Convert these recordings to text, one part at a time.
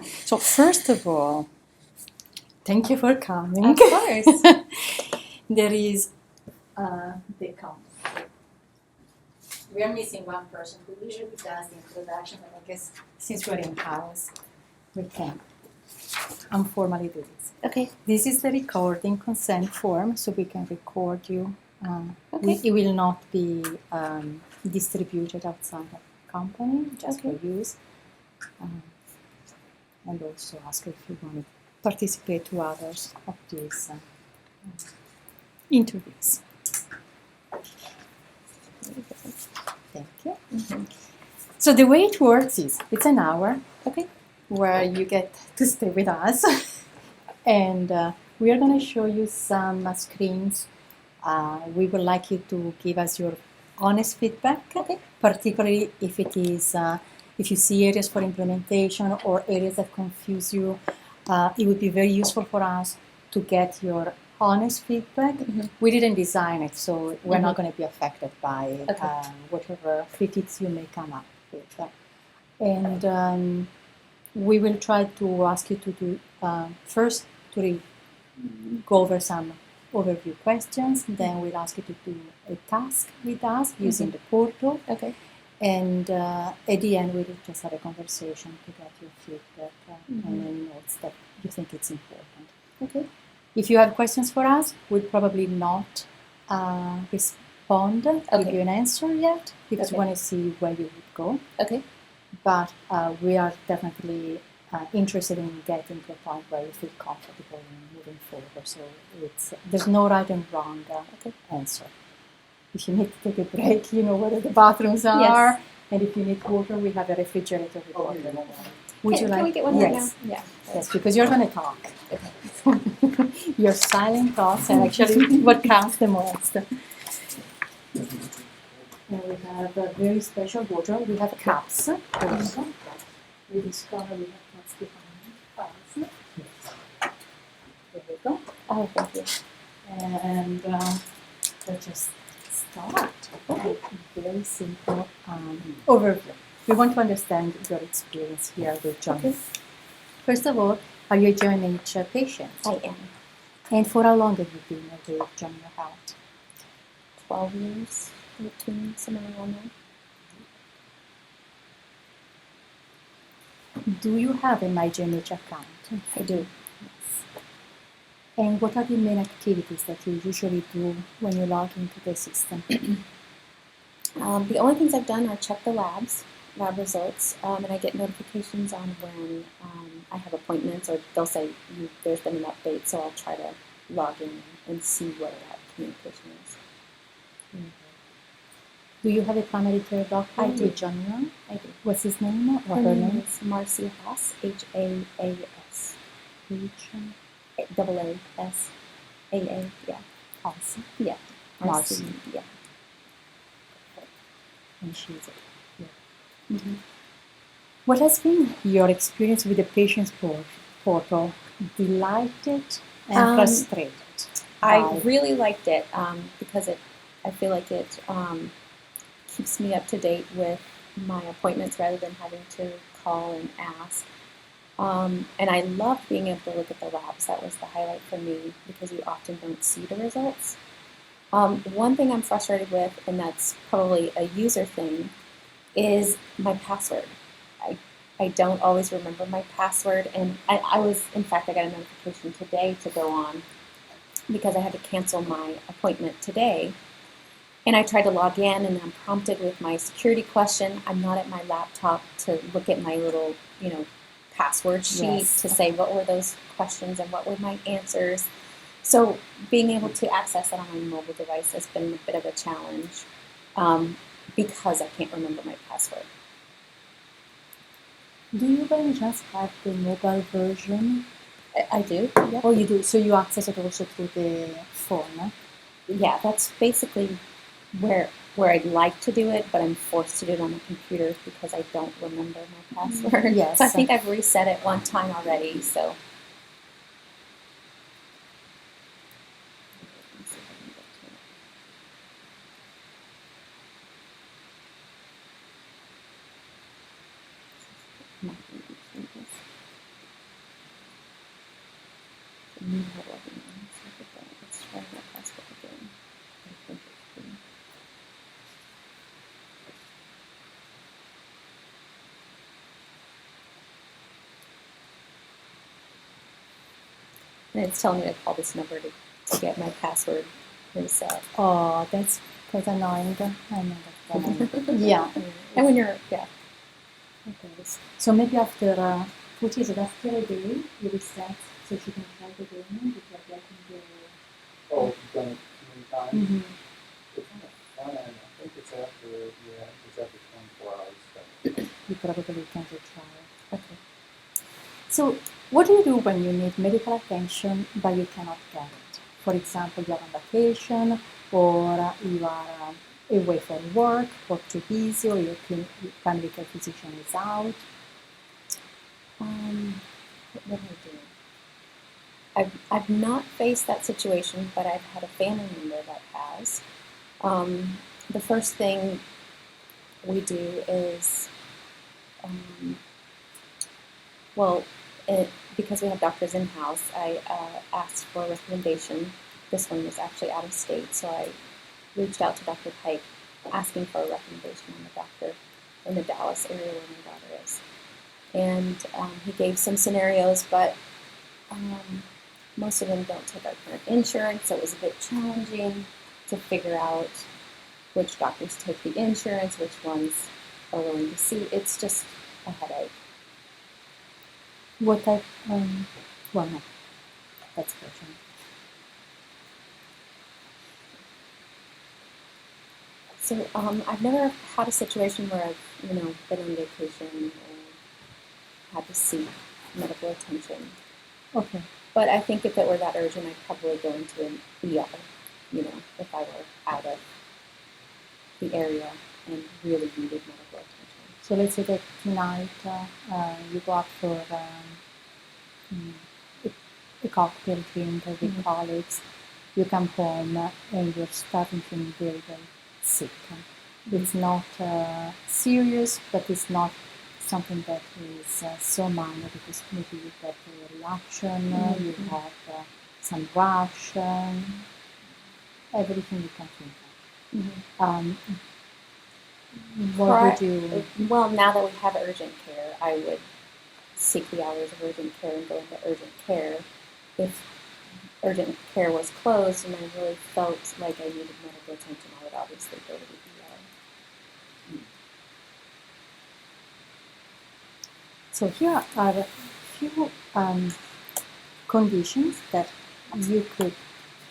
So first of all, thank you for coming. Of course. There is the count. We are missing one person who usually does the introduction, but I guess since we're in house, we can informally do this. Okay. This is the recording consent form, so we can record you. Okay. It will not be distributed outside the company, just Okay. for use. And also ask if you want to participate to others of these interviews. Thank you. Mm-hmm. So the way it works is it's an hour, Okay. where you get to stay with us, and we are going to show you some screens. We would like you to give us your honest feedback, Okay. particularly if it is if you see areas for implementation or areas that confuse you. It would be very useful for us to get your honest feedback. Mm-hmm. We didn't design it, so we're not Mhm. going to be affected by Okay. whatever critiques you may come up with. And we will try to ask you to do first to go over some overview questions. Then we'll ask you to do a task with us using the portal. Okay. And at the end, we'll just have a conversation to get your feedback Mhm. and any notes that you think it's important. Okay. If you have questions for us, we'll probably not respond, give Okay. you an answer yet, because we Okay. want to see where you would go. Okay. But we are definitely interested in getting to a point where you feel comfortable in moving forward. So there's no right and wrong answer. If you need to take a break, you know where the bathrooms are. Yes. And if you need water, we have a refrigerator with water. Would you like? Can we get one yes. right now? Yeah. Yes, because you're going to talk. Your silent thoughts are actually what counts the most. And we have a very special water. We have cups also. We discover we have cups behind us. There we go. Oh, thank you. And let's just start. Okay. Very simple overview. We want to understand your experience here with John. Okay. First of all, are you a JMH patient? I am. And for how long have you been with John Health? 12 years, 13, somewhere around there. Do you have a MyJMH account? I do. And what are the main activities that you usually do when you log into the system? The only things I've done are check the lab results, and I get notifications on when I have appointments, or they'll say there's been an update, so I'll try to log in and see what that communication is. Mm-hmm. Do you have a primary care doctor? I do. John? I do. What's his name? Or Her name is Marcy Haas, Haas. Haas. Yeah. Awesome. Yeah. Marcy. Yeah. And she's yeah. Mm-hmm. What has been your experience with the patient's portal? Delighted and frustrated? I really liked it because I feel like it keeps me up to date with my appointments rather than having to call and ask. And I love being able to look at the labs. That was the highlight for me because you often don't see the results. One thing I'm frustrated with, and that's probably a user thing, is my password. I don't always remember my password, and I got a notification today to go on because I had to cancel my appointment today. And I tried to log in, and I'm prompted with my security question. I'm not at my laptop to look at my little, password sheet to say what were those questions and what were my answers. So being able to access that on my mobile device has been a bit of a challenge because I can't remember my password. Do you by any chance have the mobile version? I do. Yep. Oh, you do? So you access it also through the phone? Yeah, that's basically where I'd like to do it, but I'm forced to do it on the computer because I don't remember my password. Yes. So I think I've reset it one time already, so. Hold on. Let's try my password again. I think it's been. And it's telling me to call this number to get my password reset. Oh, that's quite annoying. I know that. Yeah. And when you're, yeah. Okay. So maybe after which is it after a day, you reset so she can try it again before getting the. Oh, you've done it too many times? Mm-hmm. It's on the front end. I think it's after, it's after 24 hours. So. You probably can retry. Okay. So, what do you do when you need medical attention but you cannot get it? For example, you're on vacation, or you are away from work, or too busy, or your family care physician is out. What do I do? I've not faced that situation, but I've had a family member that has. The first thing we do is, because we have doctors in-house, I asked for a recommendation. This one was actually out of state, so I reached out to Dr. Pike asking for a recommendation on the doctor in the Dallas area where my daughter is. And he gave some scenarios, but most of them don't take our current insurance, so it was a bit challenging to figure out which doctors take the insurance, which ones are willing to see. It's just a headache. What type? Well, no, that's question. So I've never had a situation where I've been on vacation or had to seek medical attention. Okay. But I think if it were that urgent, I'd probably go into an ER, if I were out of the area and really needed medical attention. So let's say that tonight you go out for a cocktail drink with colleagues. You come home and you're starting to feel very, very sick. It's not serious, but it's not something that is so minor, because maybe you get a reaction, you have some rash, everything you can think of. What would you? Well, now that we have urgent care, I would seek the hours of urgent care and go into urgent care. If urgent care was closed and I really felt like I needed medical attention, I would obviously go to the ER. So here are a few conditions that you could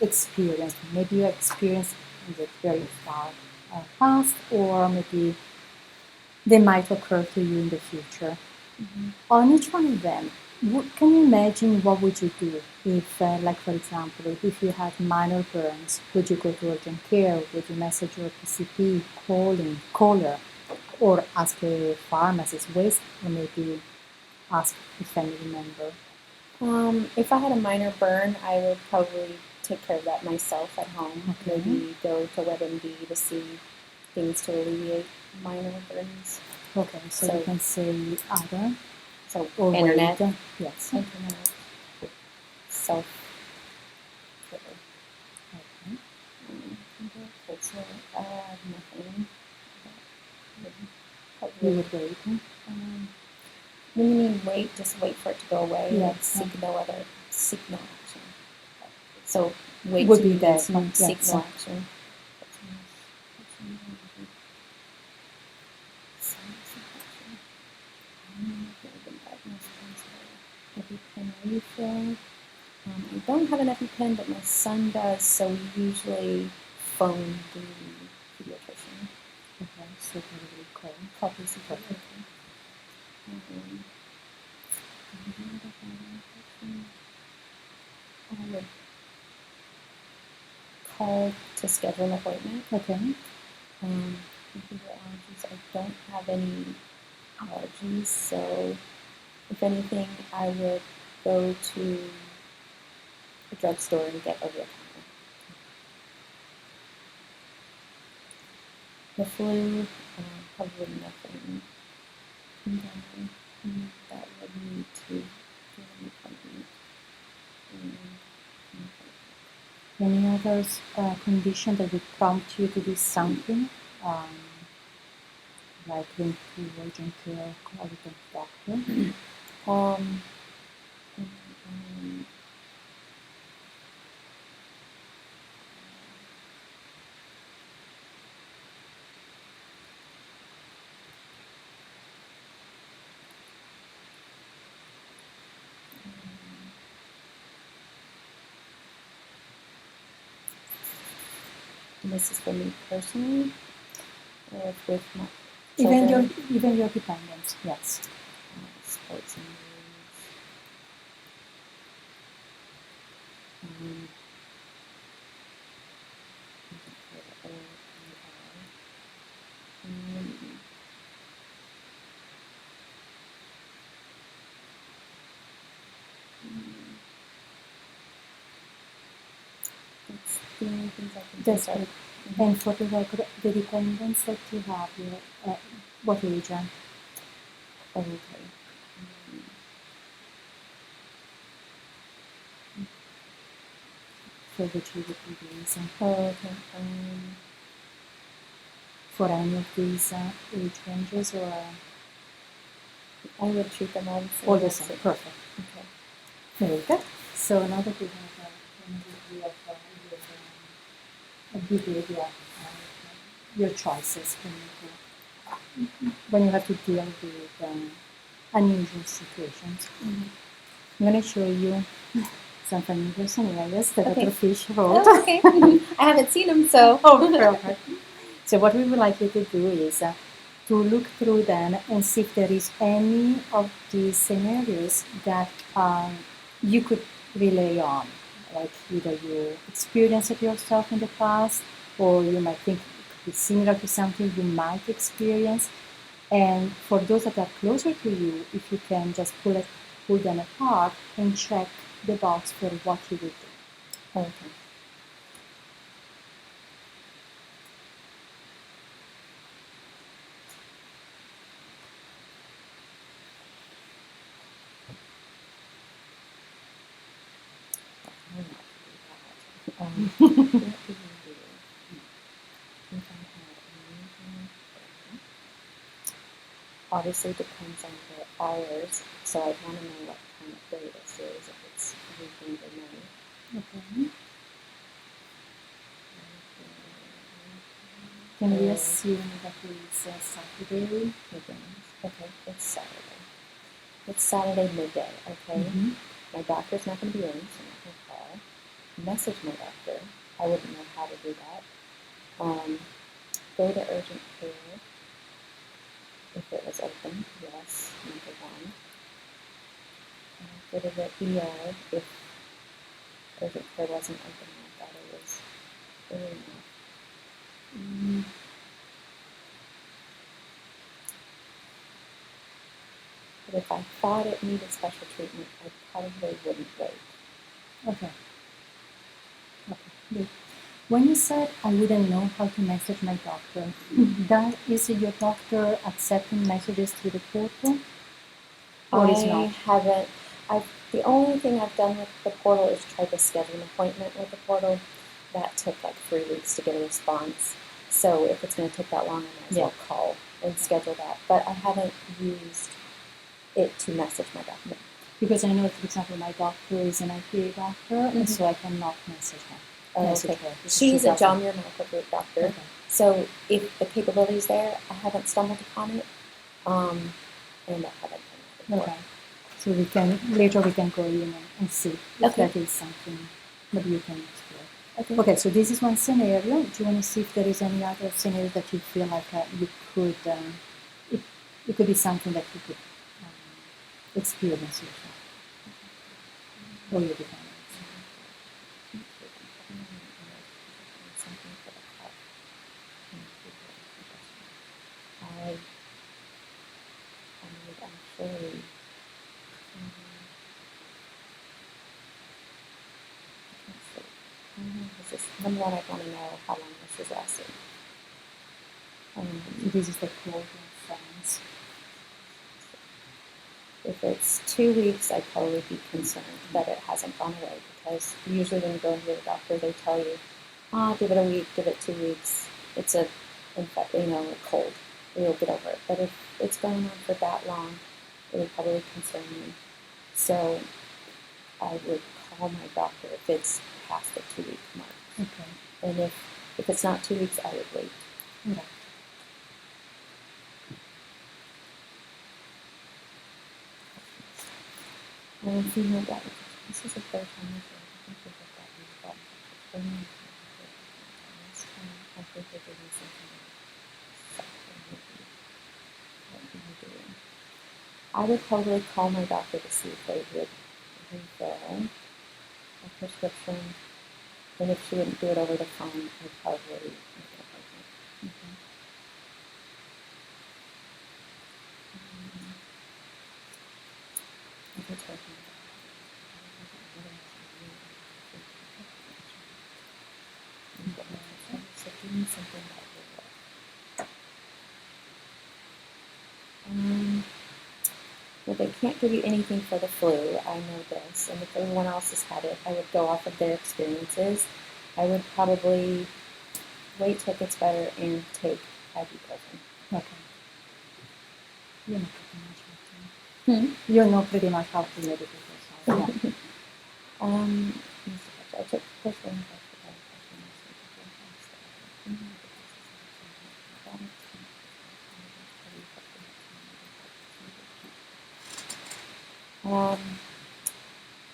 experience. Maybe you experienced in the very far past, or maybe they might occur to you in the future. On each one of them, can you imagine what would you do if, like for example, if you had minor burns? Would you go to urgent care? Would you message your PCP, caller, or ask a pharmacist, or maybe ask a family member? If I had a minor burn, I would probably take care of that myself at home. Okay. Maybe go to WebMD to see things to alleviate minor burns. Okay, so you can say other. So Or internet. wait. Yes. Internet. Self care. Okay. So nothing. You would wait. When you mean wait, just wait for it to go away. Yes. Seek no action. So wait Would to be that. seek Yes. no action. EpiPen refill. I don't have an EpiPen, but my son does, so we usually phone the pediatrician. Okay, so probably Call PCP. I would call to schedule an appointment. Okay. Allergies. I don't have any allergies, so if anything, I would go to a drugstore and get over-the-counter. The flu, probably nothing that would need to get an appointment. Any other condition that would prompt you to do something, like going to urgent care, call the doctor? Um, and this is for me personally, or with my children. Even your dependents, yes. Sports injuries. Um, that's the only things I can That's think good. of. And for the record, the dependents that you have, what age? Oh, okay. For which you would be using Oh, okay. for any of these age ranges, or I would treat them all the same. all the same? Perfect. Okay. Very good. So now that we have an overview of your behavior, your choices when you have to deal with unusual situations, I'm going to show you some familiar scenarios that Okay. Dr. Fish wrote. Oh, okay. I haven't seen them, so. Oh, perfect. So what we would like you to do is to look through them and see if there is any of these scenarios that you could rely on, like either you experienced it yourself in the past, or you might think it could be similar to something you might experience. And for those that are closer to you, if you can just pull them apart and check the box for what you would do. Okay. What do you do if I had anything? Obviously depends on the hours, so I'd want to know what kind of day this is, if it's weekend or night. Okay. Can we assume that it's Saturday? Weekends. Okay, it's Saturday. It's Saturday midday, okay? Mm-hmm. My doctor's not going to be in, so I'm not going to call. Message my doctor. I wouldn't know how to do that. Go to urgent care if it was open, yes, number one. Go to the ER if urgent care wasn't open and I thought it was early enough. But if I thought it needed special treatment, I probably wouldn't wait. Okay. Good. When you said I wouldn't know how to message my doctor, is your doctor accepting messages through the portal? Or is not? haven't. The only thing I've done with the portal is tried to schedule an appointment with the portal. That took like 3 weeks to get a response. So if it's going to take that long, I might as well call and schedule that. But I haven't used it to message my doctor. Because I know, for example, my doctor is an IPA doctor, and so I cannot message her. Okay. She's a John Muir Medical Group doctor. Okay. So if the capability is there, I haven't stumbled upon it. And I haven't done it before. Okay. So later we can go in and see if that is something that you can explore. Okay, so this is one scenario. Do you want to see if there is any other scenario that you feel like you could, it could be something that you could experience yourself? Or your dependents? I would actually number one, I want to know how long this is lasting. This is the cold friends. If it's 2 weeks, I'd probably be concerned that it hasn't gone away, because usually when you go into the doctor, they tell you, give it a week, give it 2 weeks. It's a cold. You'll get over it. But if it's going on for that long, it would probably concern me. So I would call my doctor if it's past the 2-week mark. Okay. And if it's not 2 weeks, I would wait. Okay. Female bladder. This is the third time I've heard. I think we've got that involved. I think they're doing something doing. I would probably call my doctor to see if they would refill a prescription. And if she wouldn't do it over the phone, I'd probably make an appointment. Okay. I could tell you. So give me something that will work. Well, they can't give you anything for the flu, I know this, and if everyone else has had it, I would go off of their experiences. I would probably wait till it gets better and take ibuprofen. Okay. You know pretty much how to medicate yourself. Yeah. I took first one.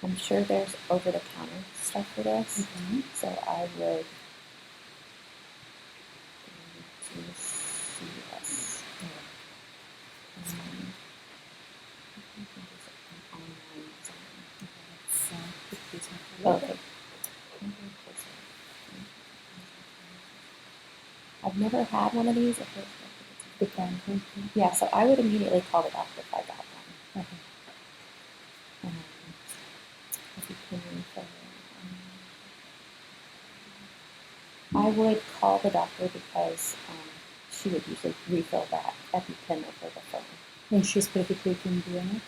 I'm sure there's over-the-counter stuff for this, so I would go to CVS. Okay. I've never had one of these. Yeah, so I would immediately call the doctor if I got one. Okay. I would call the doctor because she would usually refill that EpiPen over the phone. And she's pretty quick in doing it?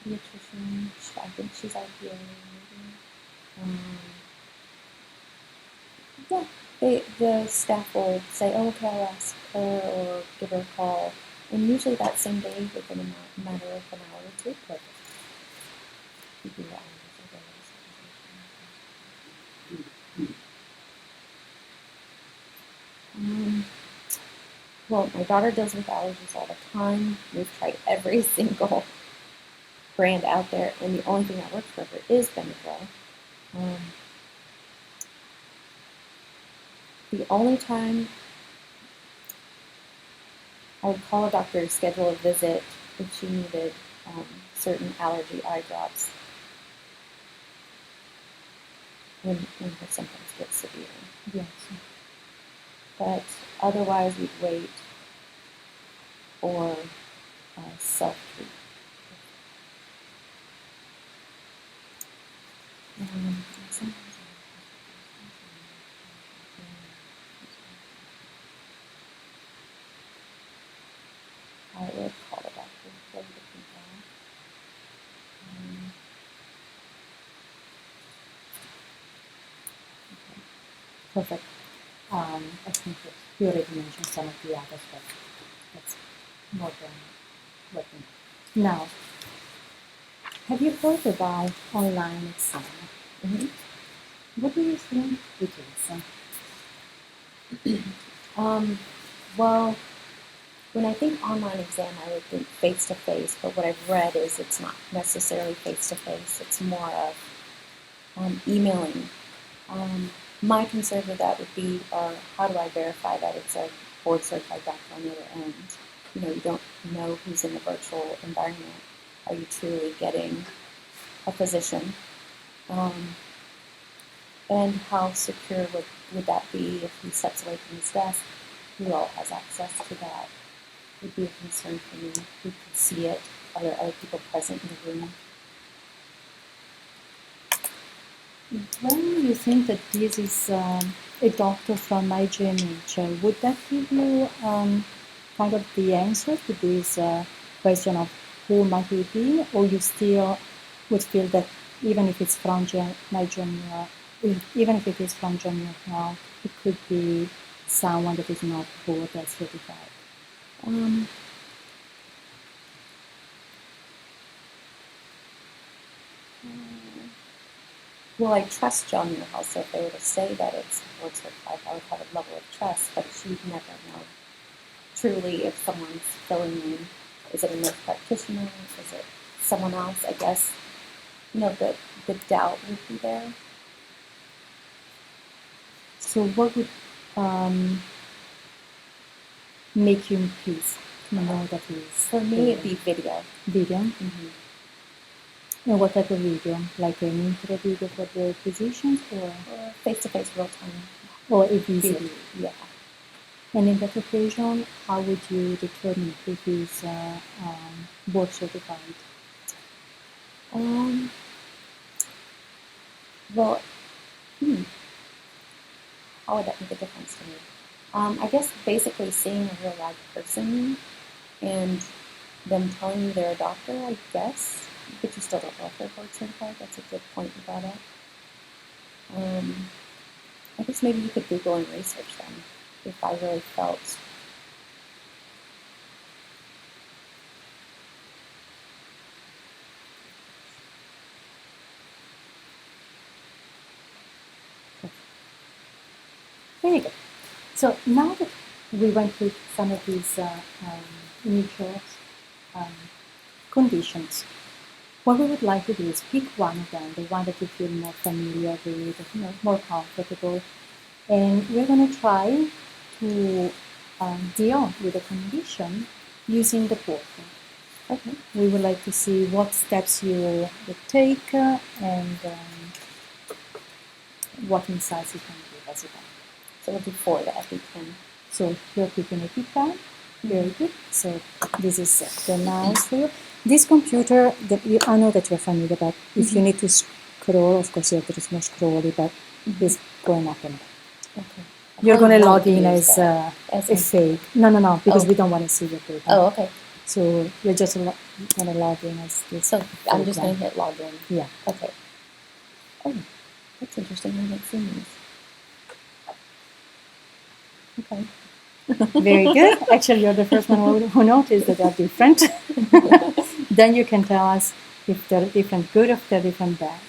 Pediatrician, I think she's IPA maybe. Yeah, the staff will say, oh, okay, I'll ask her or give her a call. And usually that same day, within a matter of an hour or two. But well, my daughter deals with allergies all the time. We've tried every single brand out there, and the only thing that works for her is Benadryl. The only time I would call a doctor to schedule a visit if she needed certain allergy eye drops when her symptoms get severe. Yes. But otherwise, we'd wait or self-treat. I would call the doctor for the people. Perfect. I think that you already mentioned some of the others, but that's more than working. Now, have you heard about online exam? What do you think it is? Well, when I think online exam, I would think face-to-face, but what I've read is it's not necessarily face-to-face. It's more of emailing. My concern with that would be, how do I verify that it's a board-certified doctor on the other end? You don't know who's in the virtual environment. Are you truly getting a physician? And how secure would that be if he steps away from his desk? Who all has access to that? Would be a concern for me. Who could see it? Are there other people present in the room? When you think that this is a doctor from IGMH, would that give you kind of the answer to this question of who might it be, or you still would feel that even if it's from my junior, even if it is from junior now, it could be someone that is not board certified. Um, well, I trust John Muirhouse, so if they were to say that it's board certified, I would have a level of trust, but you'd never know truly if someone's filling in. Is it a nurse practitioner? Is it someone else? I guess, the doubt would be there. So what would make you peace to know that is For me, it'd be video. video? Mm-hmm. And what type of video? Like an intro video for the physicians, or Face-to-face, real-time or a visit? video. Yeah. And in that occasion, how would you determine who is board certified? Well, how would that make a difference to me? I guess basically seeing a real live person and them telling you they're a doctor, I guess, but you still don't know if they're board certified. That's a good point you brought up. I guess maybe you could Google and research them if I really felt. Very good. So now that we went through some of these initial conditions, what we would like to do is pick one of them, the one that you feel more familiar with, more comfortable, and we're going to try to deal with the condition using the portal. Okay. We would like to see what steps you would take and what insights you can give us about. So we'll do 4, the EpiPen. So you're picking a EpiPen. Very good. So this is the mouse for you. This computer, I know that you're familiar, but if you need to scroll, of course, there is no scrolling, but it's going up and up. Okay. You're going to log in as a fake. No, because we don't want to see your data. Oh, okay. So you're just going to log in as this. So I'm just going to hit login. Yeah. Okay. Oh, that's interesting. I haven't seen these. Okay. Very good. Actually, you're the first one who noticed that they're different. Then you can tell us if they're different good or if they're different bad.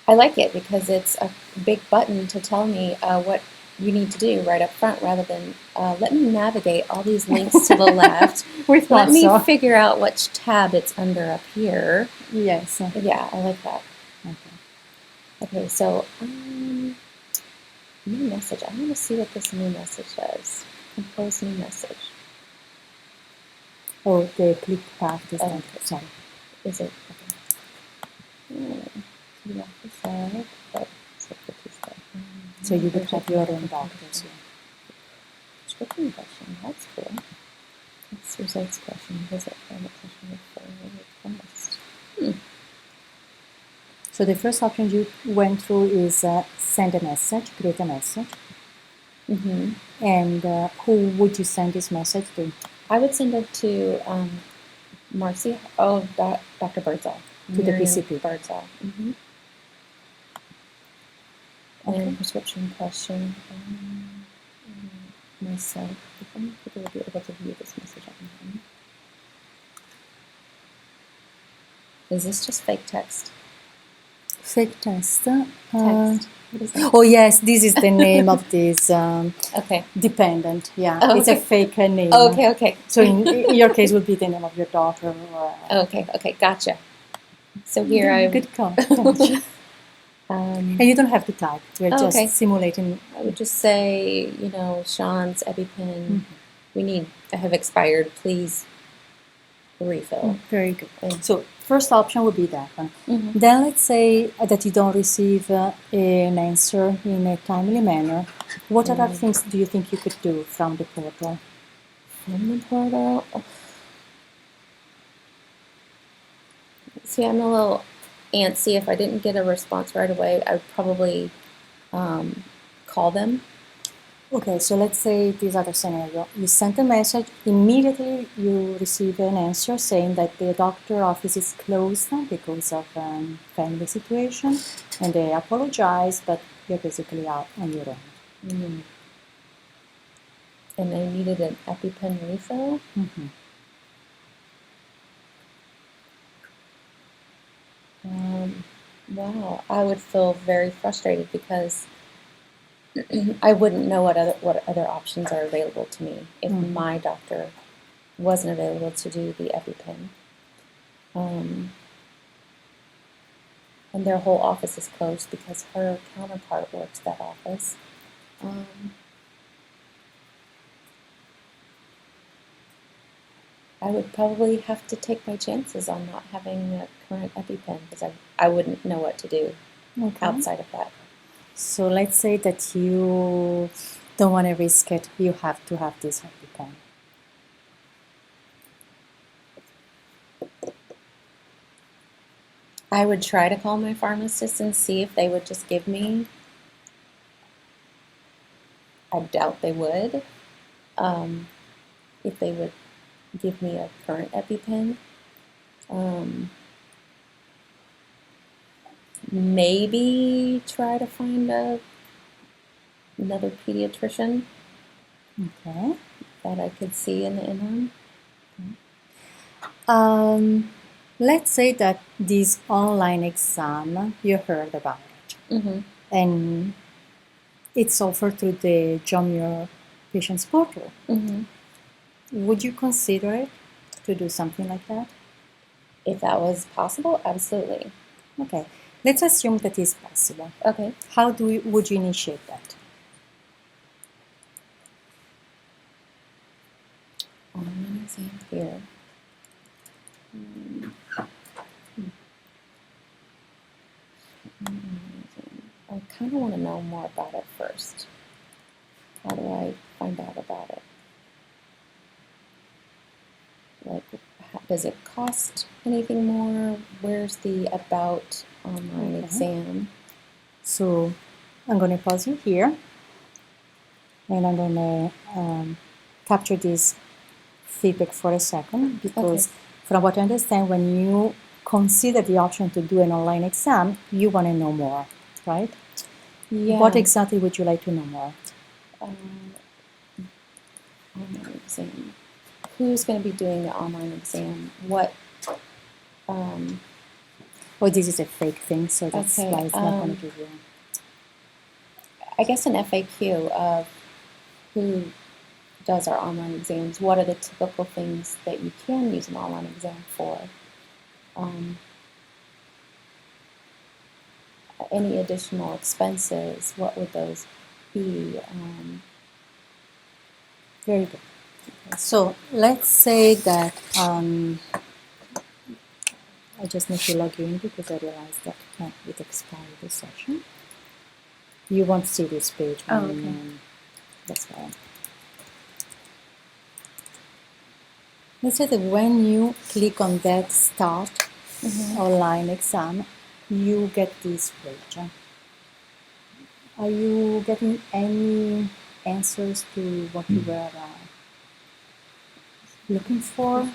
I like it because it's a big button to tell me what you need to do right up front rather than let me navigate all these links to the left. Let me figure out which tab it's under up here. Yes. Yeah, I like that. Okay, so new message. I want to see what this new message does. Compose new message. Oh, the click path is okay. Sorry. Is it? Okay. So you would have your own doctors. Prescription question. That's cool. It's results question. Visit private question request. So the first option you went through is send a message, create a message. Mm-hmm. And who would you send this message to? I would send it to Marcy. Dr. Birdsall. To the PCP. Birdsall. Mm-hmm. Okay. And prescription question. Myself. If only people will be able to view this message on him. Is this just fake text? Fake text. Text. What is that? Oh yes, this is the name of this okay. dependent. Yeah, Oh, it's a fake name. Oh, okay. So in your case, would be the name of your daughter. Okay, gotcha. So here I good call. And you don't have to type. We're just simulating. I would just say, Sean's EpiPen. I have expired. Please refill. Very good. So first option would be that one. Mm-hmm. Then let's say that you don't receive an answer in a timely manner. What other things do you think you could do from the portal? From the portal? See, I'm a little antsy. If I didn't get a response right away, I would probably call them Okay, so let's say this other scenario. You sent a message, immediately you receive an answer saying that the doctor office is closed because of family situation, and they apologize, but you're basically out on your own. Mm. And I needed an EpiPen refill. Mm-hmm. Wow, I would feel very frustrated because I wouldn't know what other options are available to me if Mhm. my doctor wasn't available to do the EpiPen. And their whole office is closed because her counterpart works that office. I would probably have to take my chances on not having a current EpiPen because I wouldn't know what to do Okay. outside of that. So let's say that you don't want to risk it. You have to have this EpiPen. I would try to call my pharmacist and see if they would just give me. I doubt they would. If they would give me a current EpiPen. Maybe try to find another pediatrician Okay. that I could see in the interim. Let's say that this online exam, you heard about it, Mm-hmm. and it's offered through the Jumio Patients Portal. Mm-hmm. Would you consider it to do something like that? If that was possible, absolutely. Okay, let's assume that is possible. Okay. How would you initiate that? Online exam here. I kind of want to know more about it first. How do I find out about it? Like, does it cost anything more? Where's the about online Okay. exam? So I'm going to pause you here, and I'm going to capture this feedback for a second, because from what I understand, when you consider the option to do an online exam, you want to know more, right? Yeah. What exactly would you like to know more? Online exam. Who's going to be doing the online exam? What? Oh, this is a fake thing, so that's Okay, why it's not going to give you. I guess an FAQ of who does our online exams. What are the typical things that you can use an online exam for? Any additional expenses? What would those be? Very good. So let's say that I just need to log you in because I realized that it expired this session. You won't see this page. Oh, okay. That's why. Let's say that when you click on that start online exam, you get this page. Are you getting any answers to what you were looking for?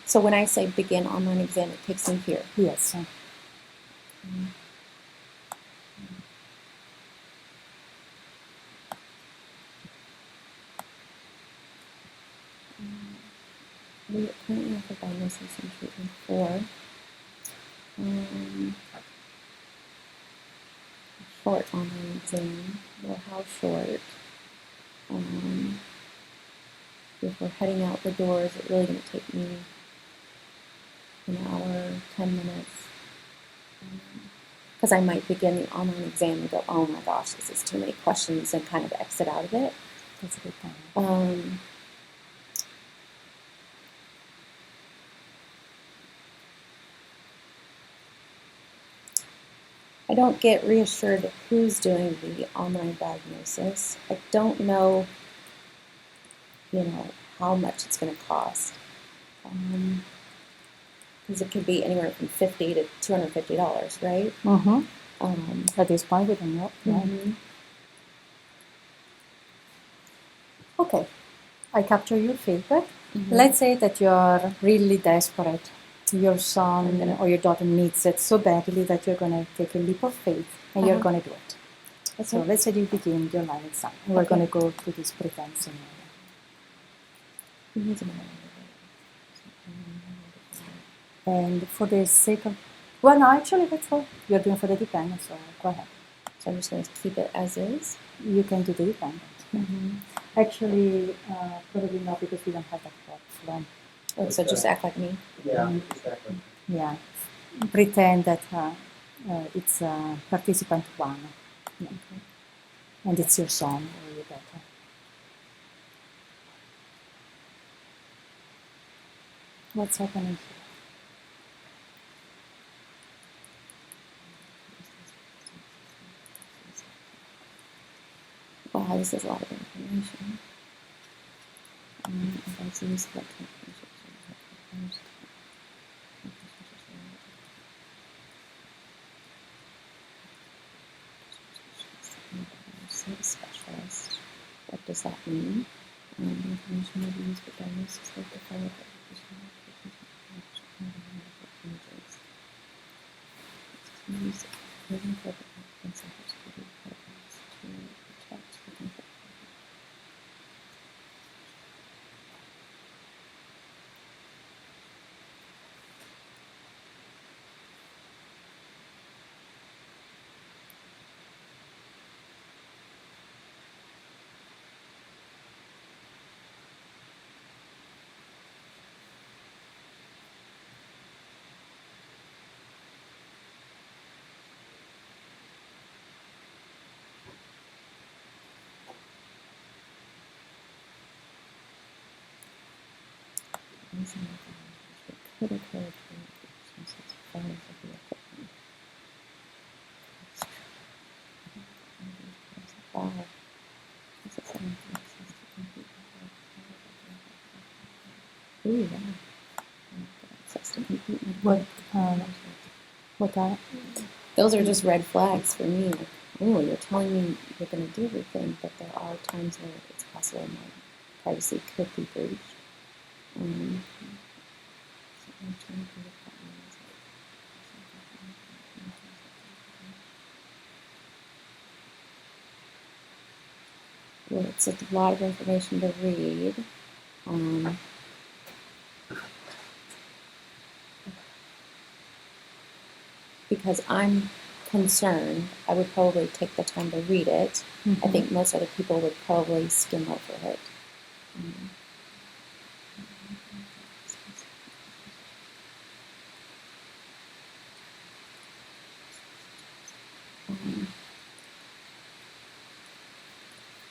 So when I say begin online exam, it takes me here. Yes. We currently offer diagnosis and treatment for short online exam. Well, how short? If we're heading out the doors, it really didn't take me an hour, 10 minutes. Because I might begin the online exam and go, oh my gosh, this is too many questions, and kind of exit out of it. That's a good point. I don't get reassured who's doing the online diagnosis. I don't know, how much it's going to cost. because it could be anywhere from $50 to $250, right? At this point, we don't know. Yeah. Okay, I capture your feedback. Let's say that you're really desperate. Your son or your daughter needs it so badly that you're going to take a leap of faith and you're going to do it. Okay. So let's say you begin your line exam. And we're going to go through this pretend scenario. And for the sake of, well, no, actually, that's all. You're doing for the dependent, so go ahead. So I'm just going to keep it as is. You can do the dependent. Actually, probably not because we don't have that problem. Oh, so just act like me. Yeah, exactly. Yeah, pretend that it's participant one, and it's your son or your daughter. What's happening here? Wow, this is a lot of information. Advice to use electronic specialist. What does that mean? Information may be used for diagnosis of the follow-up use living corporate and cybersecurity programs to protect the comfort. Could occur during circumstances fires of the equipment. Wow. This is something access to computer. Ooh, wow. Access to computer. What are? Those are just red flags for me. Like, oh, you're telling me you're going to do everything, but there are times where it's possible my privacy could be breached. Well, it's a lot of information to read. Because I'm concerned, I would probably take the time to read it. I think most other people would probably skim over it.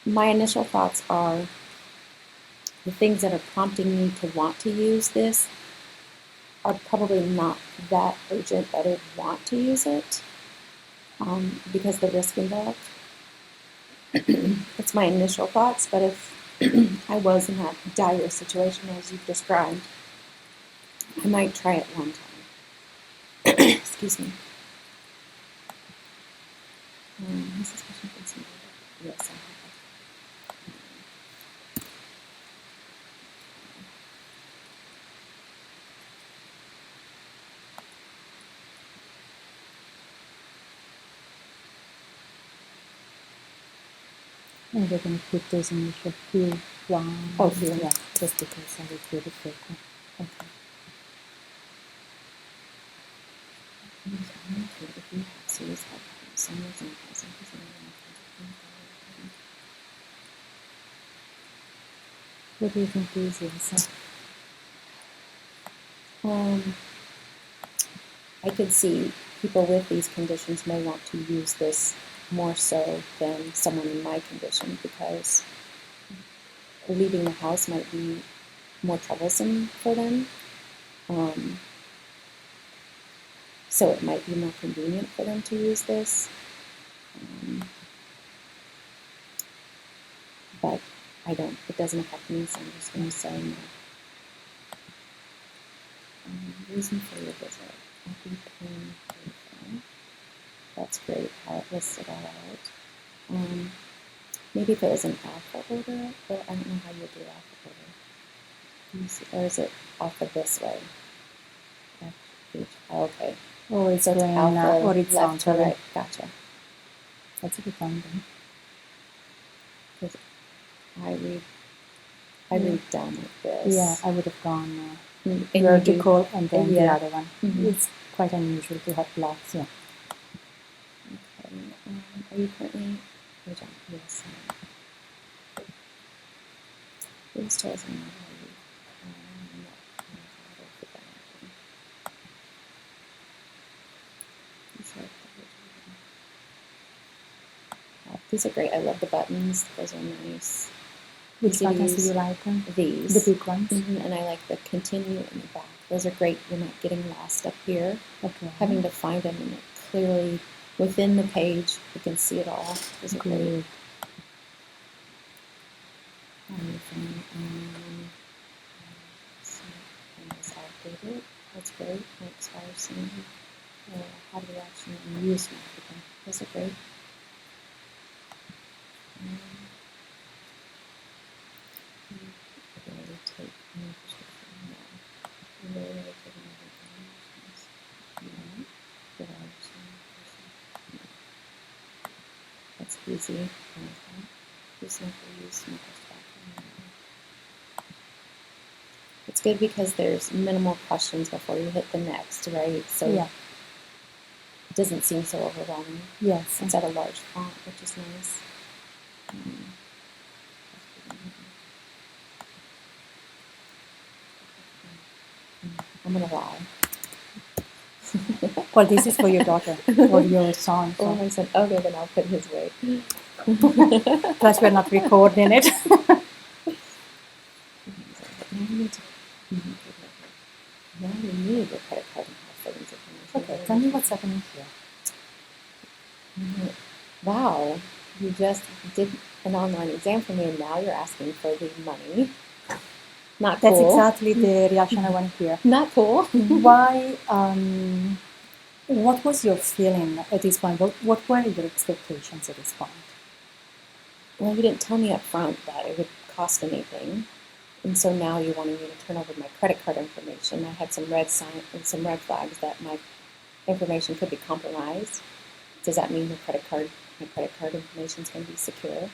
My initial thoughts are the things that are prompting me to want to use this are probably not that urgent that I want to use it because the risk involved. It's my initial thoughts, but if I was in that dire situation as you've described, I might try it one time. Excuse me. This is question for somebody. Yes, I have that. And we're going to put those initial Q1. Oh, here. Yeah, just because I was really frequent. Okay. What do you think is easier? I could see people with these conditions may want to use this more so than someone in my condition because leaving the house might be more troublesome for them. So it might be more convenient for them to use this. But it doesn't affect me, so I'm just going to say no. Reason for your visit. EpiPen refill. That's great how it lists it all out. Maybe if it was an alpha order, but I don't know how you do alpha order. Or is it alpha this way? Okay. Oh, it's So it's going alpha left to horizontally. right. Gotcha. That's a good one. Because I read down like this. Yeah, I would have gone And you vertical and then the yeah. other one. Mhm. It's quite unusual to have blocks, yeah. Okay. Are you currently? Yes. Please tell us more how you. These are great. I love the buttons. Those are nice. Which Easy to buttons do use. you like? These. The big ones? And I like the continue in the back. Those are great. You're not getting lost up here. Okay. Having to find them and clearly within the page, you can see it all. Those are great. Good. It's outdated. That's great. No expire soon. How to reaction and use marketing. Those are great. That's easy. It's good because there's minimal questions before you hit the next, right? So Yeah. it doesn't seem so overwhelming. Yes. It's at a large font, which is nice. I'm gonna lie. Well, this is for your daughter or your son. So. Oh, I said, okay, then I'll put his weight. Plus, we're not recording it. Now you need your credit card and have savings information. Okay, tell me what's happening here. Wow, you just did an online exam for me and now you're asking for the money. Not cool. That's exactly the reaction I want to hear. Not cool. Why, what was your feeling at this point? What were your expectations at this point? Well, you didn't tell me up front that it would cost anything. And so now you wanted me to turn over my credit card information. I had some red flags that my information could be compromised. Does that mean my credit card information is going to be secure?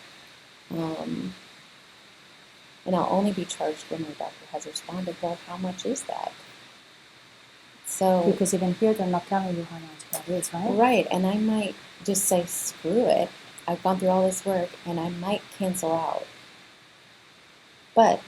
And I'll only be charged when my doctor has responded. Well, how much is that? So because even here they're not telling you how much that is, right? Right, and I might just say, screw it. I've gone through all this work, and I might cancel out. But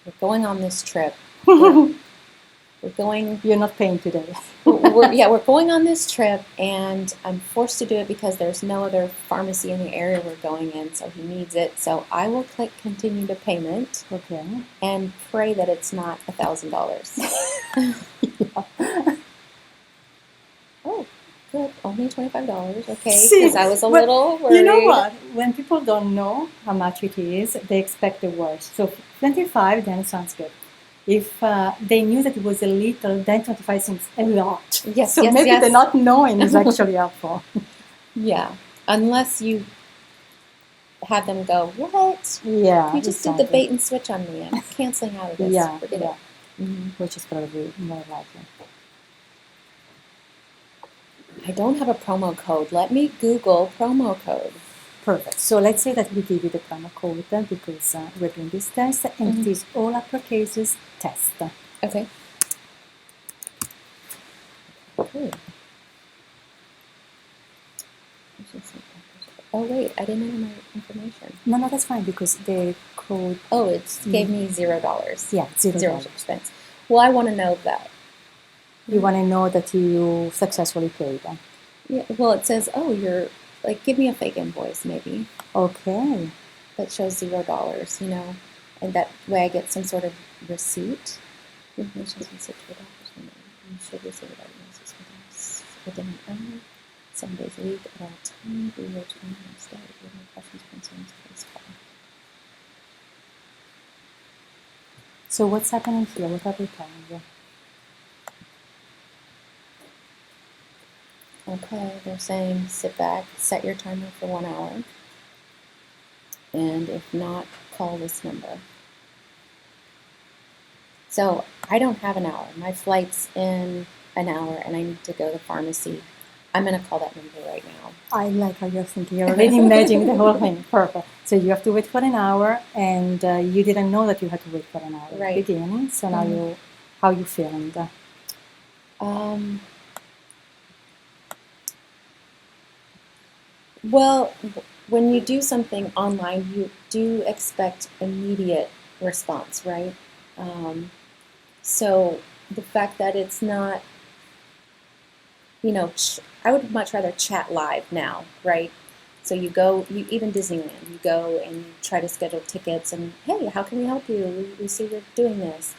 we're going on this trip. We're going. You're not paying today. we're going on this trip, and I'm forced to do it because there's no other pharmacy in the area we're going in, so he needs it. So I will click continue to payment. Okay. And pray that it's not $1,000. Oh, good. Only $25. Okay, because I was a little worried. You know what? When people don't know how much it is, they expect the worst. So 25, then it sounds good. If they knew that it was a little, then 25 seems a lot. Yes, so yes, maybe yes. the not knowing is actually helpful. Yeah, unless you have them go, what? Yeah, You just did the bait and switch on me. I'm canceling out of this. Yeah, Forget yeah. it. Mm-hmm. Which is probably more likely. I don't have a promo code. Let me Google promo code. Perfect. So let's say that we give you the promo code because we're doing this test, and it is all uppercases test. Okay. Okay. Oh wait, I didn't enter my information. No, that's fine because the code. Oh, it gave me $0. Yeah, $0. Well, I want to know that. You want to know that you successfully paid. Yeah. Well, it says, oh, you're like, give me a fake invoice, maybe. Okay. That shows $0, and that way I get some sort of receipt. Information has been sent to the doctor's number. You should receive a diagnosis within an hour, 7 days a week, at all times. We will turn the next day. If you have any questions or concerns, please call. So what's happening here? What are they telling you? Okay, they're saying sit back, set your timer for 1 hour, and if not, call this number. So I don't have an hour. My flight's in an hour, and I need to go to the pharmacy. I'm going to call that number right now. I like how you're thinking. You're already imagining the whole thing. Perfect. So you have to wait for an hour, and you didn't know that you had to wait for an hour at Right. the beginning. So now how you feeling? Well, when you do something online, you do expect immediate response, right? So the fact that it's not, I would much rather chat live now, right? So even Disneyland, you go and you try to schedule tickets and, hey, how can we help you? We see we're doing this.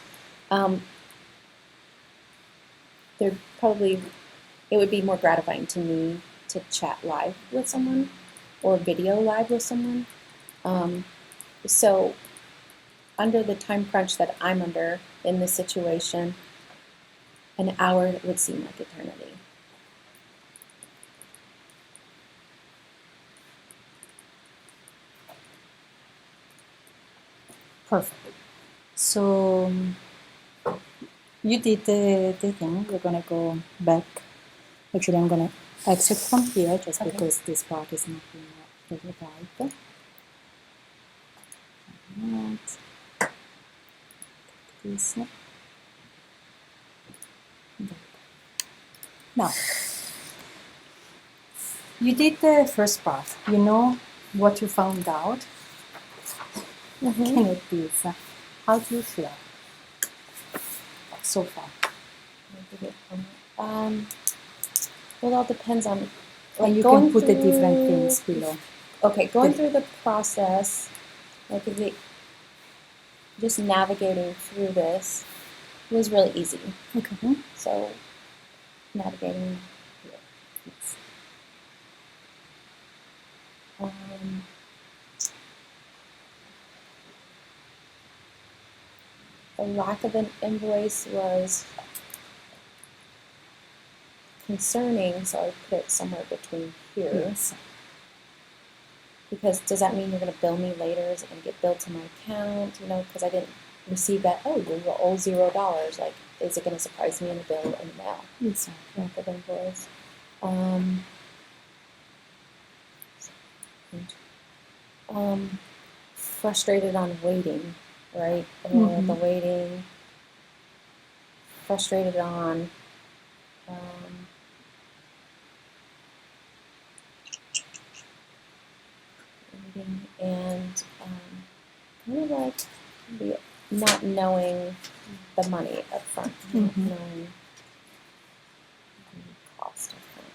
It would be more gratifying to me to chat live with someone or video live with someone. So under the time crunch that I'm under in this situation, an hour would seem like eternity. Perfect. So you did the thing. We're going to go back. Actually, I'm going to exit from here just Okay. because this part is not being really right. This. Now, you did the first part. You know what you found out. Can it be? How do you feel so far? Well, it all depends on. And you can put the different things below. Okay, going through the process, just navigating through this was really easy. Okay. So, navigating here. Yes. The lack of an invoice was concerning, so I put it somewhere between here. Yes. Because does that mean you're going to bill me later? Is it going to get billed to my account? Because I didn't receive that. Oh, you owe $0. Like, is it going to surprise me in the bill in the mail? Exactly. Lack of invoice. Frustrated on waiting, right? The waiting. Frustrated on waiting and kind of like not knowing the money up front, not knowing the cost up front.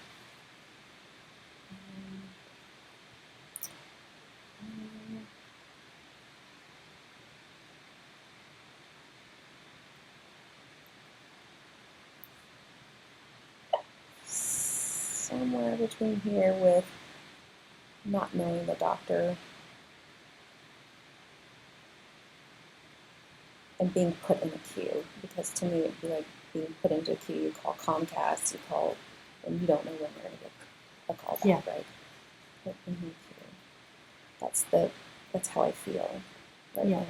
Somewhere between here with not knowing the doctor and being put in a queue, because to me it'd be like being put into a queue. You call Comcast, you call, and you don't know when you're going to get a call back, right? Put in the queue. That's how I feel right now.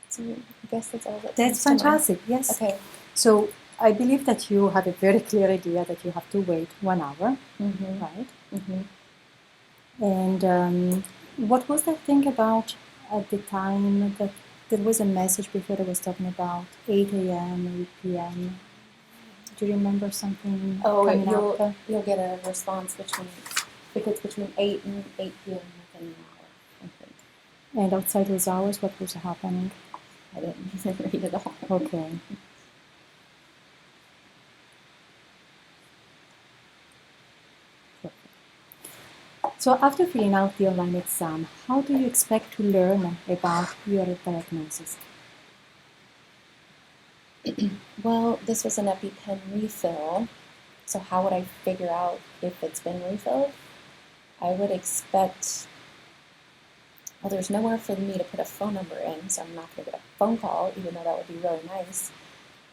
So I guess that's all that. That's fantastic. Yes. Okay. So I believe that you have a very clear idea that you have to wait 1 hour, right? And what was that thing about at the time that there was a message before that was talking about 8 a.m., 8 p.m.? Do you remember something coming up? You'll get a response if it's between 8 and 8 p.m. within an hour, I think. And outside those hours, what was happening? I didn't even read it all. Okay. So after filling out the online exam, how do you expect to learn about your diagnosis? Well, this was an EpiPen refill, so how would I figure out if it's been refilled? I would expect well, there's nowhere for me to put a phone number in, so I'm not going to get a phone call, even though that would be really nice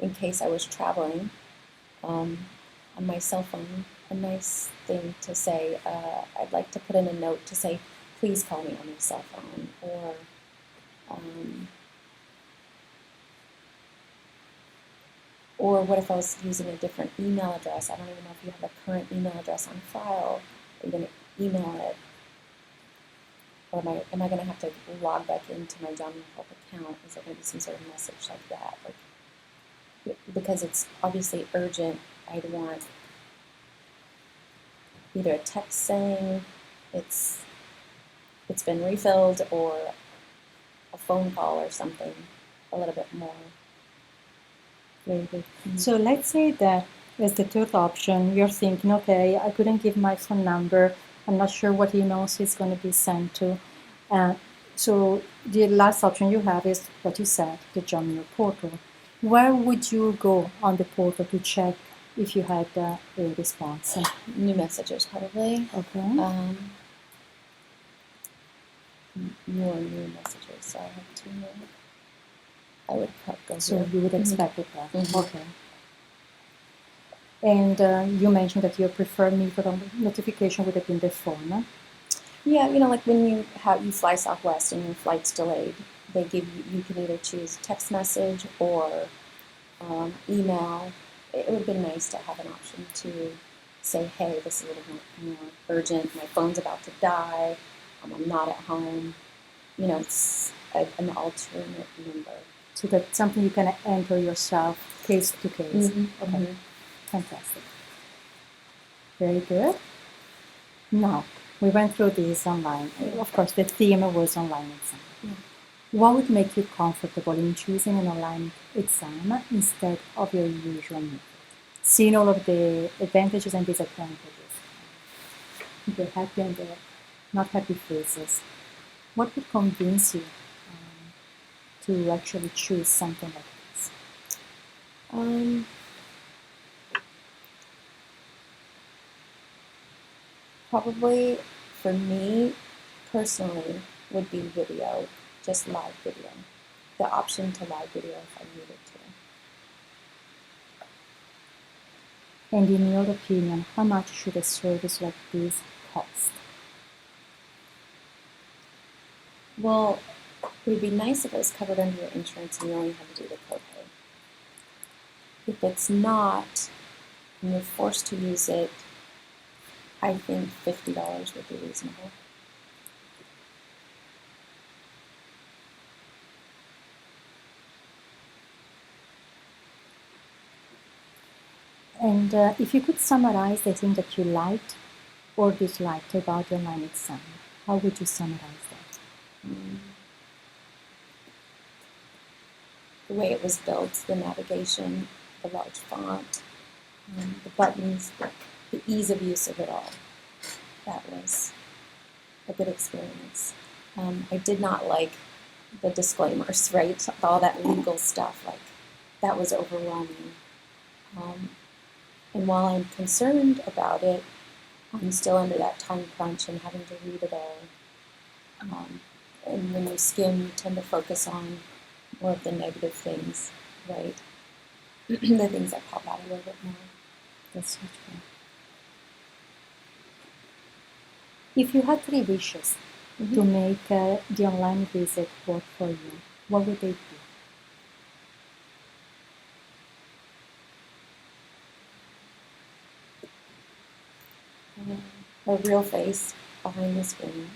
in case I was traveling. On my cell phone, a nice thing to say, I'd like to put in a note to say, please call me on my cell phone, or what if I was using a different email address? I don't even know if you have a current email address on file. Are you going to email it? Or am I going to have to log back into my John Health account? Is there going to be some sort of message like that? Because it's obviously urgent, I'd want either a text saying it's been refilled, or a phone call or something a little bit more. Very good. So let's say that as the third option, you're thinking, okay, I couldn't give my phone number. I'm not sure what emails it's going to be sent to. So the last option you have is what you said, the John Muir portal. Where would you go on the portal to check if you had a response? New messages, probably. Okay. More new messages. So I have 2 more. I would go So here. you would expect it that. Mhm. Okay. And you mentioned that your preferred method of notification would have been the phone. Yeah, like when you fly Southwest and your flight's delayed, they give you can either choose text message or email. It would have been nice to have an option to say, hey, this is a little more urgent. My phone's about to die. I'm not at home. It's an alternate number. So that's something you can enter yourself case to case. Mm-hmm. Okay. Mm-hmm. Fantastic. Very good. Now, we went through this online. Of course, the theme was online exam. Yeah. What would make you comfortable in choosing an online exam instead of your usual method? Seeing all of the advantages and disadvantages, the happy and the not happy faces, what would convince you to actually choose something like this? Probably for me personally would be video, just live video. The option to live video if I needed to. And in your opinion, how much should a service like this cost? Well, it would be nice if it was covered under your insurance and you only had to do the copay. If it's not, and you're forced to use it, I think $50 would be reasonable. And if you could summarize the thing that you liked or disliked about the online exam, how would you summarize that? The way it was built, the navigation, the large font, the buttons, the ease of use of it all. That was a good experience. I did not like the disclaimers, right? All that legal stuff, that was overwhelming. And while I'm concerned about it, I'm still under that time crunch and having to read it all. And when you skim, you tend to focus on more of the negative things, right? The things that pop out a little bit more. That's so true. If you had 3 wishes to make the online visit work for you, what would they be? A real face behind the screen.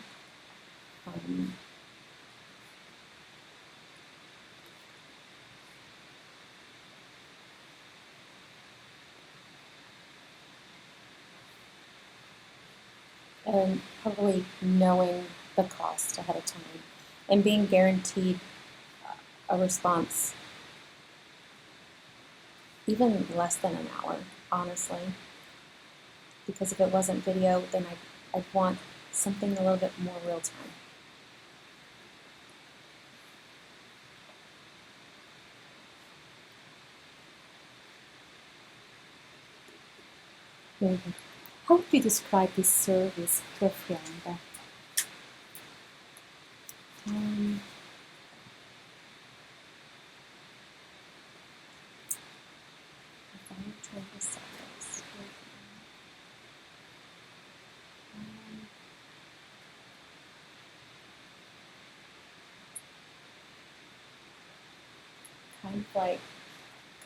And probably knowing the cost ahead of time and being guaranteed a response even less than an hour, honestly. Because if it wasn't video, then I'd want something a little bit more real time. Very good. How would you describe this service to a friend? If I try to set this, kind of like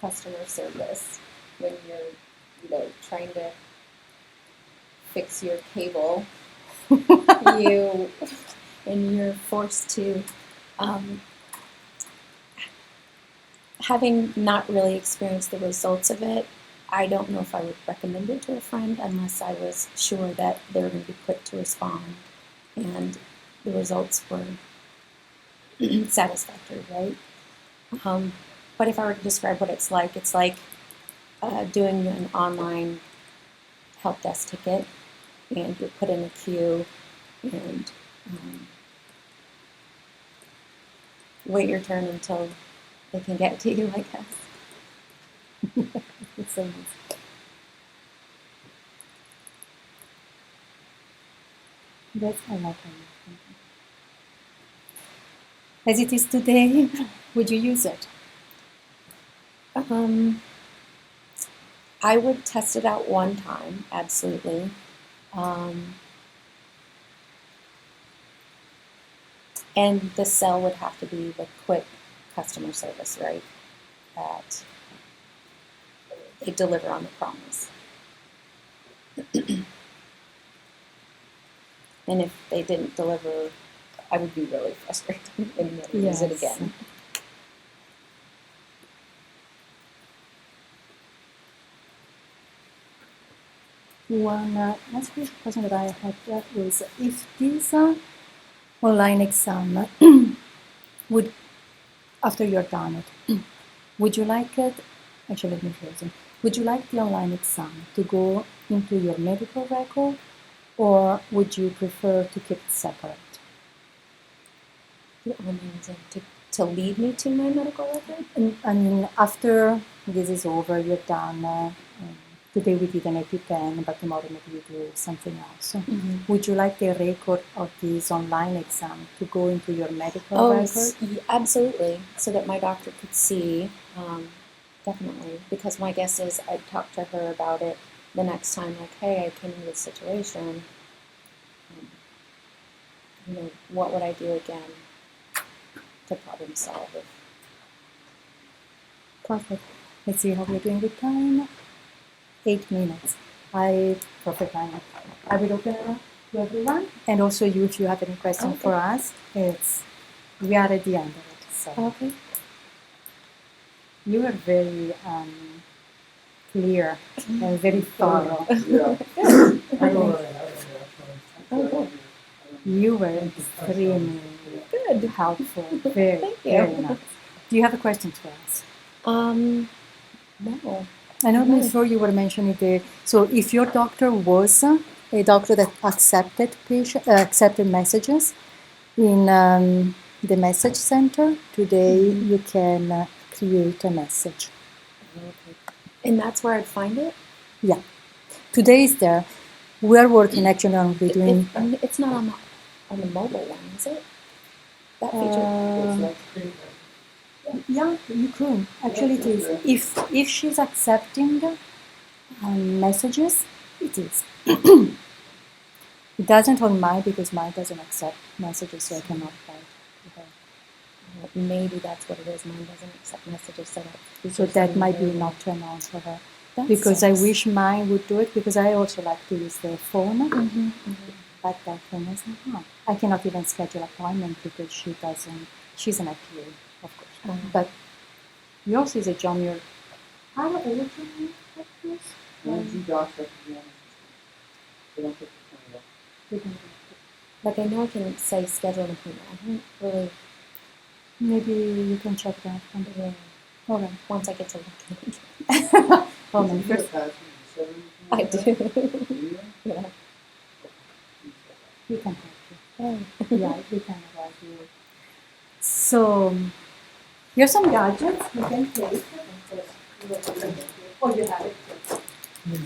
customer service when you're, trying to fix your cable, you're forced to, having not really experienced the results of it, I don't know if I would recommend it to a friend unless I was sure that they were going to be quick to respond and the results were satisfactory, right? But if I were to describe what it's like doing an online help desk ticket, and you're put in a queue and wait your turn until they can get to you, I guess. It's so nice. That's I like it. As it is today, would you use it? I would test it out one time, absolutely. And the sell would have to be the quick customer service, right? That they deliver on the promise. And if they didn't deliver, I would be really frustrated and never use it again. One last question that I had was if this online exam would, after you're done it, would you like it? Actually, let me phrase it. Would you like the online exam to go into your medical record, or would you prefer to keep it separate? The online exam to lead me to my medical record? I mean, after this is over, you're done. Today we did an EpiPen, but tomorrow maybe we do something else. Mm-hmm. Would you like the record of this online exam to go into your medical record? Absolutely, so that my doctor could see, definitely, because my guess is I'd talk to her about it the next time, like, hey, I came into this situation, what would I do again to problem solve it? Perfect. Let's see how we're doing with time. 8 minutes. Perfect time. I will open it up to everyone, and also you, if you have any questions for us. We are at the end of it. So okay. You were very clear and very thorough. Yeah. I don't really have any. You were extremely Good. helpful. Very, Thank you. very nice. Do you have a question for us? No. I know before you were mentioning so if your doctor was a doctor that accepted messages in the message center, today you can create a message. Okay. And that's where I'd find it? Yeah. Today is there. We are working actually on doing. It's not on the mobile one, is it? That feature. Yeah, you could. Actually, it is. If she's accepting messages, it is. It doesn't on mine because mine doesn't accept messages, so I cannot write to her. Maybe that's what it is. Mine doesn't accept messages, so that might be not turned on for her. That because sucks. I wish mine would do it, because I also like to use the phone. Mm-hmm. But that phone is not. I cannot even schedule appointment because she doesn't. She's an IPA, of course. But yours is a junior. How old are you? They don't take the 20 off. Like I know I can say schedule an appointment. I haven't really. Maybe you can check that. Yeah. Hold on. Once I get to look. Hold on. First. I do. Yeah. We can help you. Yeah, we can help you. So, here's some gadgets you can take. Oh, you have it.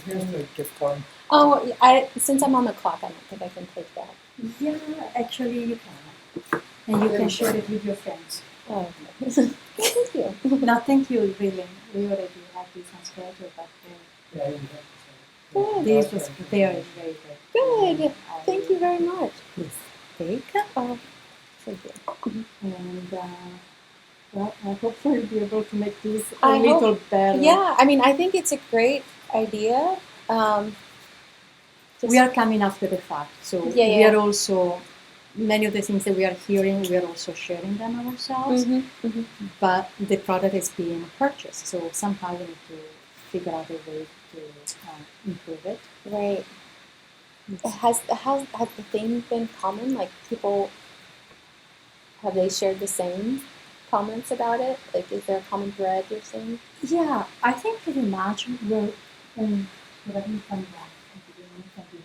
Here's the gift card. Oh, since I'm on the clock, I don't think I can take that. Yeah, actually you can. And you can share it with your friends. Oh, okay. Thank you. No, thank you, really. We already have this on schedule, but Yeah, you have to Good. this was very, very good. Good. Thank you very much. Please take. Oh, thank you. And well, I hope we'll be able to make this a I hope- little better. Yeah, I mean, I think it's a great idea. We are coming after the fact, so Yeah, we yeah. are also, many of the things that we are hearing, we are also sharing them ourselves, but the product is being purchased, so somehow we need to figure out a way to improve it. Right. Has the theme been common? Like people, have they shared the same comments about it? Like, is there a common thread you're seeing? Yeah, I think pretty much we're let me come back at the beginning, can be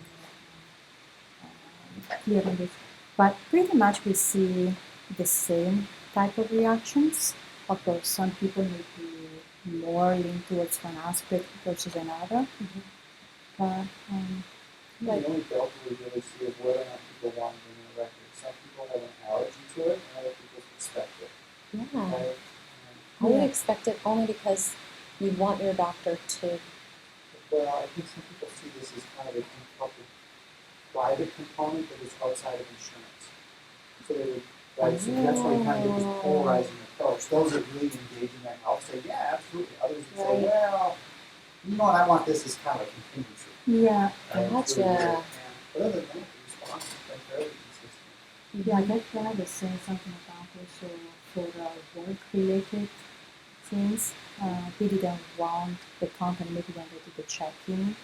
more clear on this. But pretty much we see the same type of reactions. Of course, some people may be more leaned towards one aspect versus another. But The only delta we really see is whether or not people want to bring a record. Some people have an allergy to it, and other people expect it. Yeah. Right? I would expect it only because you want your doctor to. Well, I think some people see this as kind of a decoupled private component that is outside of insurance. So they would, right? So that's why you kind of get this polarizing approach. Those that really engage in that health say, yeah, absolutely. Others would say, Right. well, you know what, I want this as kind of a contingency. yeah, Right? It's really Gotcha. weird. But other than that, the response has been fairly consistent. yeah, that guy was saying something about also for work-related things. He didn't want the company, maybe when they do the checking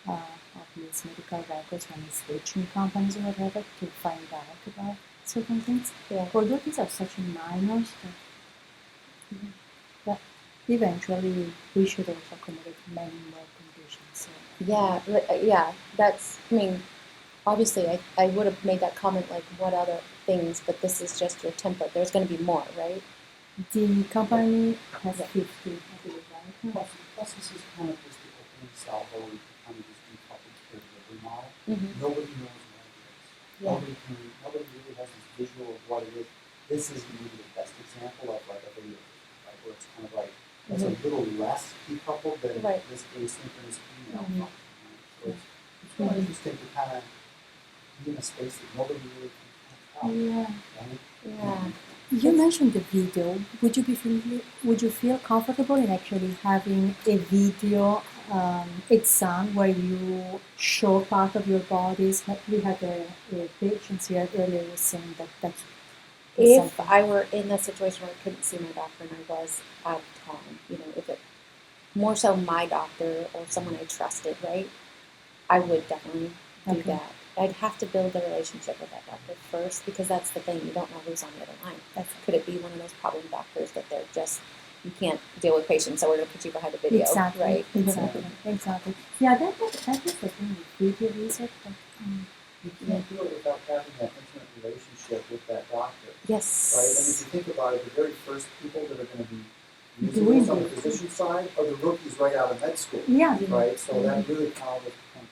of his medical records when he's switching companies or whatever, to find out about certain things. Yeah. Although these are such minors, but eventually we should also accommodate many more conditions. So. Yeah, yeah. That's. I mean, obviously, I would have made that comment like, what other things? But this is just your template. There's going to be more, right? The company has 50, I believe, right? Plus, this is kind of just the opening salvo. We kind of just decoupled the delivery model. Mm-hmm. Nobody knows what it is. Yeah. Nobody really has this visual of what it is. This is maybe the best example of like a video, right? Where it's kind of like it's a little less decoupled than Right. this asynchronous email Mhm. function. Right? So it's really interesting to kind of be in a space that nobody really can Yeah. right? Yeah. You mentioned the video. Would you feel comfortable in actually having a video exam where you show part of your bodies? We had a patient here earlier was saying that's If something. I were in the situation where I couldn't see my doctor and I was out of town, if it more so my doctor or someone I trusted, right? I would definitely do Okay. that. I'd have to build a relationship with that doctor first because that's the thing. You don't know who's on the other line. Could it be one of those problem doctors that they're just, you can't deal with patients, so we're going to put you behind a video, Exactly. right? Exactly. Yeah, that is the thing with video research. But, You can't do it without having that intimate relationship with that doctor. Yes. Right? And if you think about it, the very first people that are going to be using Doing this on the it. physician side are the rookies right out of med school. yeah, Right? So that really kind of becomes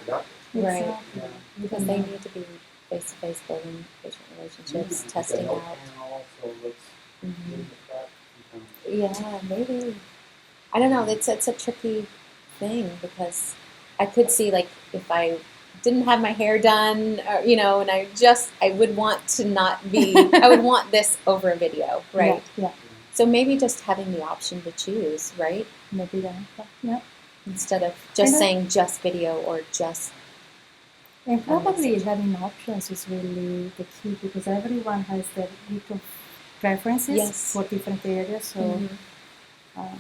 counterproductive. Right. exactly. Yeah. Because they need to be face-to-face building patient relationships, testing It's a out. health panel, so let's Mhm. get into that. Yeah, maybe. I don't know. It's a tricky thing because I could see like if I didn't have my hair done, or, and I would want to not be. I would want this over a video, right? Yeah. So maybe just having the option to choose, right? Maybe that. Yeah. Instead of just And saying just video or just. And probably message. having options is really the key because everyone has their little preferences Yes. for different areas. So Mhm.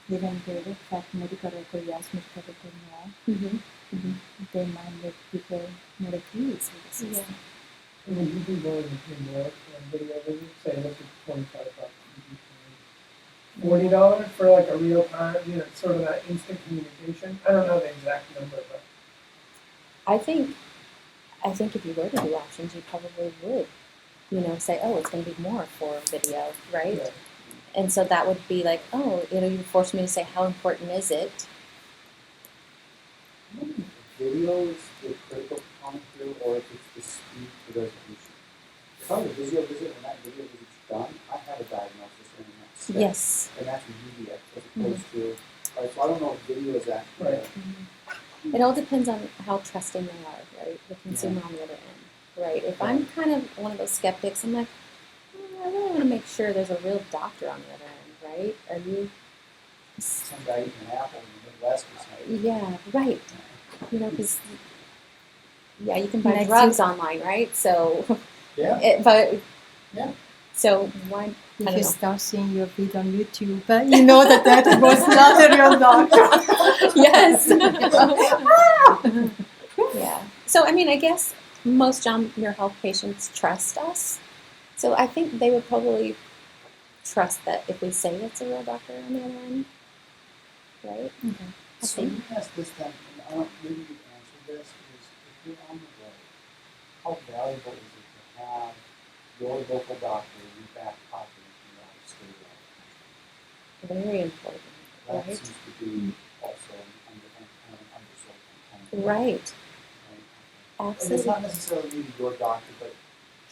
even the fact medical record yes, medical record no, Mhm. Mhm. they might make people more at ease with the Yeah. system. I mean, you can go into more video visits, say look at $25. $40 for like a real time, sort of that instant communication. I don't know the exact number, but I think if you were to do options, you probably would, say, oh, it's going to be more for video, right? Yeah. And so that would be like, oh, you force me to say, how important is it? I don't think video is the critical component here, or if it's the speed to resolution. Part of the physio visit, when that video visit's done, I have a diagnosis in the next step. Yes. And that's immediate as opposed to, right, so I don't know if video is actually. Right. It all depends on how trusting they are, right? The consumer on the other end, right? If I'm kind of one of those skeptics, I'm like, I really want to make sure there's a real doctor on the other end, right? Are you? Some guy eating an apple in the Midwest or something. Yeah, right. You know, because you can buy Next drugs online, right? So, Yeah. but Yeah. So why? I If don't you know. start seeing your video on YouTube, you know that was not a real doctor. Yes. Yeah. So I mean, I guess most John Muir Health patients trust us. So I think they would probably trust that if we say it's a real doctor on the other end, right? Okay. I So think. let me ask this then, and I don't maybe you answer this, is if you're on the road, how valuable is it to have your local doctor in your back pocket if you're out of state or out of country? Very important, That right? seems to be also an undersold component. Right. Right? And it's Absolutely. not necessarily maybe your doctor, but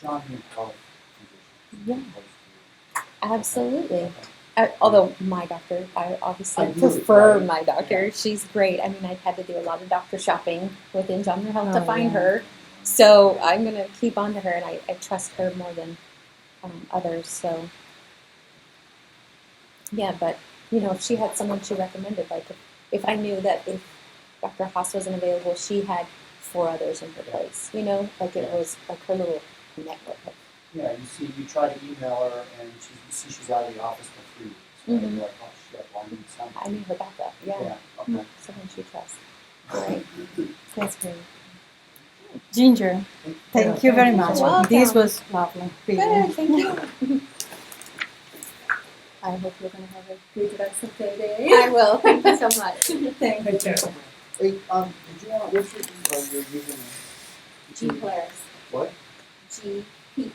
John Muir Health physicians. Yeah. as opposed Absolutely. to- Although my doctor, I obviously Ideally, prefer right. my doctor. Yeah. She's great. I mean, I've had to do a lot of doctor shopping within John Muir Health to Oh, find yeah. her. So I'm going to keep on to her, and I trust her more than others. So, yeah, but, you know, if she had someone she recommended, like if I knew that if Dr. Haas wasn't available, she had 4 others in her place, you know, like it Yeah. was like her little network. Yeah, you try to email her and you see she's out of the office for 3 weeks. Right? Mhm. You're like, oh shit, well, I need something. I need her backup. Yeah. Okay. Someone she trusts. Right. That's great. Ginger, thank you very much. You're welcome. This was lovely. Really. Good. Thank you. I hope you're going to have a good rest of the day. I will. Thank you so much. Thank you. Take care. Hey, did you want, what's your username? G Polaris. What? GPELERAS.